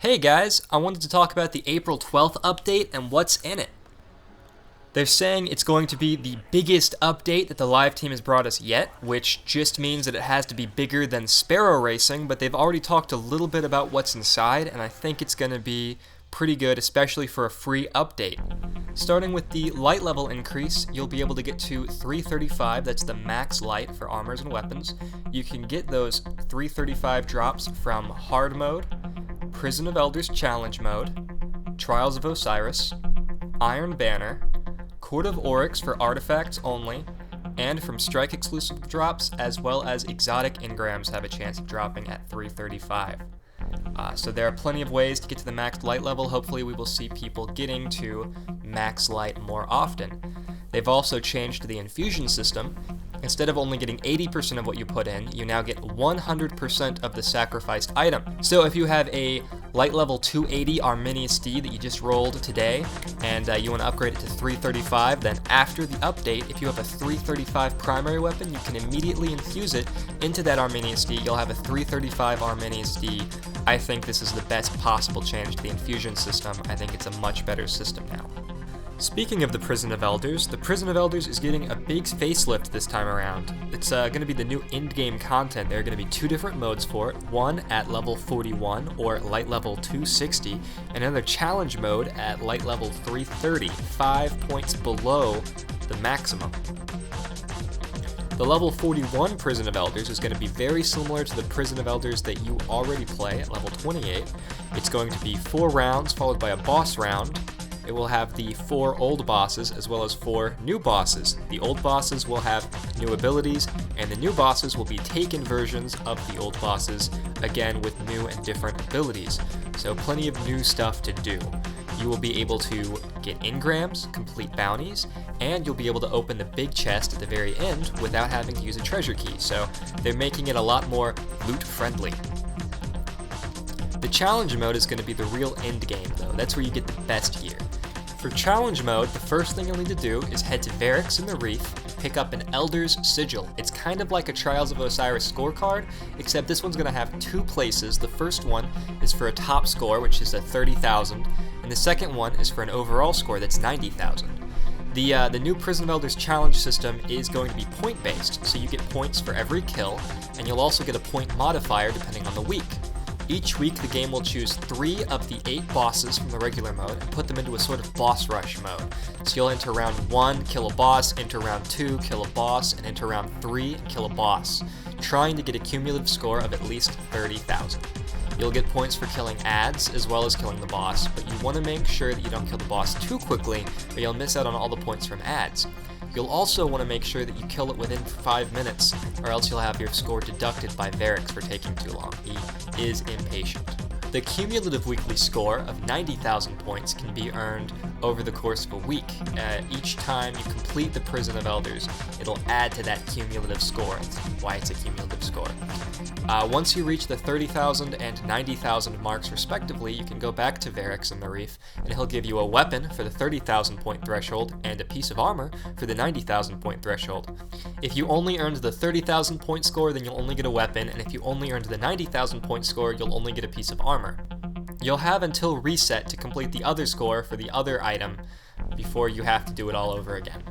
Hey guys, I wanted to talk about the April 12th update and what's in it. They're saying it's going to be the biggest update that the live team has brought us yet, which just means that it has to be bigger than Sparrow Racing, but they've already talked a little bit about what's inside, and I think it's going to be pretty good, especially for a free update. Starting with the light level increase, you'll be able to get to 335, that's the max light for armors and weapons. You can get those 335 drops from hard mode, Prison of Elders Challenge mode, Trials of Osiris, Iron Banner, Court of Oryx for artifacts only, and from strike exclusive drops, as well as exotic Engrams have a chance of dropping at 335. So there are plenty of ways to get to the max light level. Hopefully we will see people getting to max light more often. They've also changed the Infusion System. Instead of only getting 80% of what you put in, you now get 100% of the sacrificed item. So if you have a light level 280 Arminius steed that you just rolled today, and you want to upgrade it to 335, then after the update, if you have a 335 primary weapon, you can immediately infuse it into that Arminius steed. You'll have a 335 Arminius steed. I think this is the best possible change to the Infusion System. I think it's a much better system now. Speaking of the Prison of Elders, the Prison of Elders is getting a big facelift this time around. It's going to be the new in-game content. There are going to be two different modes for it, one at level 41 or light level 260, and another challenge mode at light level 330, 5 points below the maximum. The level 41 Prison of Elders is going to be very similar to the Prison of Elders that you already play at level 28. It's going to be 4 rounds followed by a boss round. It will have the 4 old bosses as well as 4 new bosses. The old bosses will have new abilities, and the new bosses will be taken versions of the old bosses, again with new and different abilities. So plenty of new stuff to do. You will be able to get Engrams, complete bounties, and you'll be able to open the big chest at the very end without having to use a treasure key. So they're making it a lot more loot friendly. The challenge mode is going to be the real end game though. That's where you get the best gear. For challenge mode, the first thing you'll need to do is head to Varicks in the Reef, pick up an Elder's Sigil. It's kind of like a Trials of Osiris scorecard, except this one's going to have 2 places. The first one is for a top score, which is a 30,000, and the second one is for an overall score that's 90,000. The new Prison of Elders challenge system is going to be point-based, so you get points for every kill, and you'll also get a point modifier depending on the week. Each week, the game will choose 3 of the 8 bosses from the regular mode and put them into a sort of boss rush mode. So you'll enter round 1, kill a boss, enter round 2, kill a boss, and enter round 3, and kill a boss, trying to get a cumulative score of at least 30,000. You'll get points for killing adds as well as killing the boss, but you want to make sure that you don't kill the boss too quickly, or you'll miss out on all the points from adds. You'll also want to make sure that you kill it within 5 minutes, or else you'll have your score deducted by Varicks for taking too long. He is impatient. The cumulative weekly score of 90,000 points can be earned over the course of a week. Each time you complete the Prison of Elders, it'll add to that cumulative score. That's why it's a cumulative score. Once you reach the 30,000 and 90,000 marks respectively, you can go back to Varicks in the Reef, and he'll give you a weapon for the 30,000 point threshold and a piece of armor for the 90,000 point threshold. If you only earned the 30,000 point score, then you'll only get a weapon, and if you only earned the 90,000 point score, you'll only get a piece of armor. You'll have until reset to complete the other score for the other item before you have to do it all over again.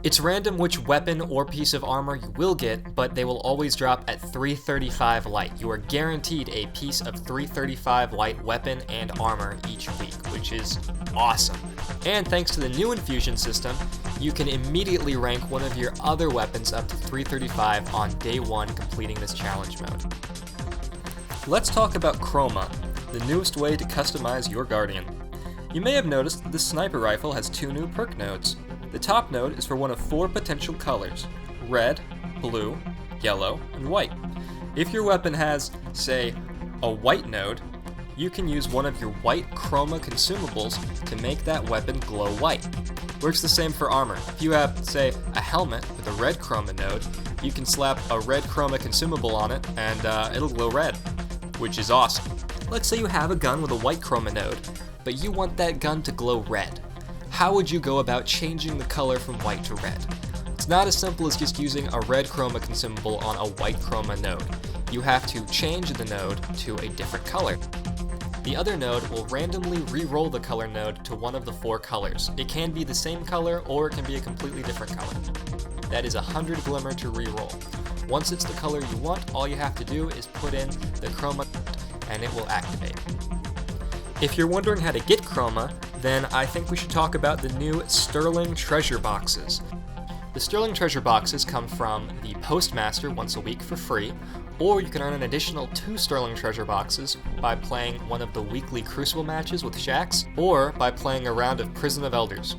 It's random which weapon or piece of armor you will get, but they will always drop at 335 light. You are guaranteed a piece of 335 light weapon and armor each week, which is awesome. And thanks to the new Infusion System, you can immediately rank one of your other weapons up to 335 on day 1 completing this challenge mode. Let's talk about Chroma, the newest way to customize your Guardian. You may have noticed that this sniper rifle has 2 new perk nodes. The top node is for one of 4 potential colors: red, blue, yellow, and white. If your weapon has, say, a white node, you can use one of your white Chroma consumables to make that weapon glow white. Works the same for armor. If you have, say, a helmet with a red Chroma node, you can slap a red Chroma consumable on it and it'll glow red, which is awesome. Let's say you have a gun with a white Chroma node, but you want that gun to glow red. How would you go about changing the color from white to red? It's not as simple as just using a red Chroma consumable on a white Chroma node. you have to change the node to a different color. The other node will randomly re-roll the color node to one of the 4 colors. It can be the same color, or it can be a completely different color. That is 100 glimmer to re-roll. Once it's the color you want, all you have to do is put in the Chroma and it will activate. If you're wondering how to get Chroma, then I think we should talk about the new Sterling treasure boxes. The Sterling treasure boxes come from the Postmaster once a week for free, or you can earn an additional 2 Sterling treasure boxes by playing one of the weekly Crucible matches with Shaxx, or by playing a round of Prison of Elders.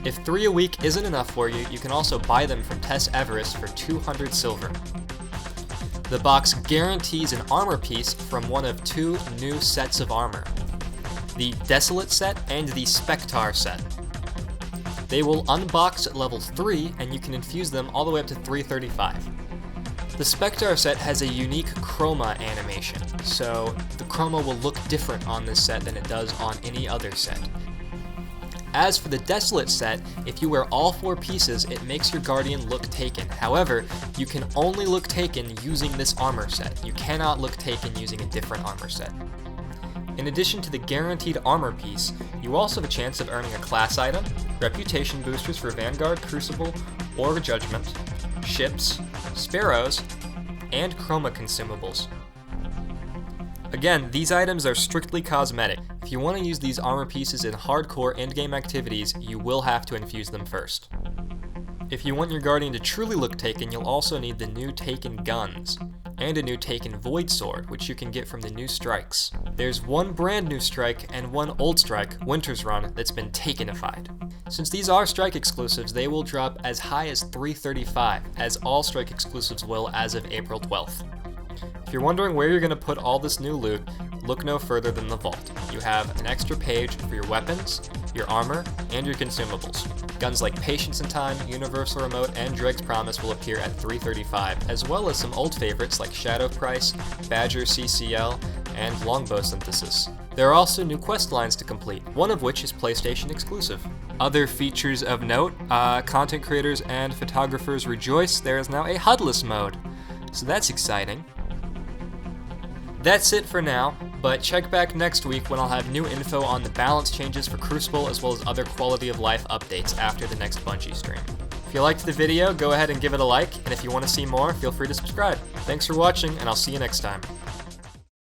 If 3 a week isn't enough for you, you can also buy them from Osiris for 200 silver. The box guarantees an armor piece from one of 2 new sets of armor, the Desolate set and the Spectar set. They will unbox at level 3, and you can infuse them all the way up to 335. The Spectar set has a unique Chroma animation, so the Chroma will look different on this set than it does on any other set. As for the Desolate set, if you wear all 4 pieces, it makes your Guardian look taken. However, you can only look taken using this armor set. You cannot look taken using a different armor set. In addition to the guaranteed armor piece, you also have a chance of earning a class item, reputation boosters for Vanguard, Crucible, or Judgment, ships, sparrows, and Chroma consumables. Again, these items are strictly cosmetic. If you want to use these armor pieces in hardcore endgame activities, you will have to infuse them first. If you want your Guardian to truly look taken, you'll also need the new Taken guns, and a new Taken Void Sword, which you can get from the new strikes. There's one brand new strike and one old strike, Winter's Run, that's been Takenified. Since these are strike exclusives, they will drop as high as 335, as all strike exclusives will as of April 12th. If you're wondering where you're going to put all this new loot, look no further than the vault. You have an extra page for your weapons, your armor, and your consumables. Guns like Patience in Time, Universal Remote, and Dreg's Promise will appear at 335, as well as some old favorites like Shadow Price, Badger CCL, and Longbow Synthesis. There are also new quest lines to complete, one of which is PlayStation exclusive. Other features of note, content creators and photographers rejoice, there is now a HUDless mode, so that's exciting. That's it for now, but check back next week when I'll have new info on the balance changes for Crucible as well as other quality of life updates after the next Bungie stream. If you liked the video, go ahead and give it a like, and if you want to see more, feel free to subscribe. Thanks for watching, and I'll see you next time.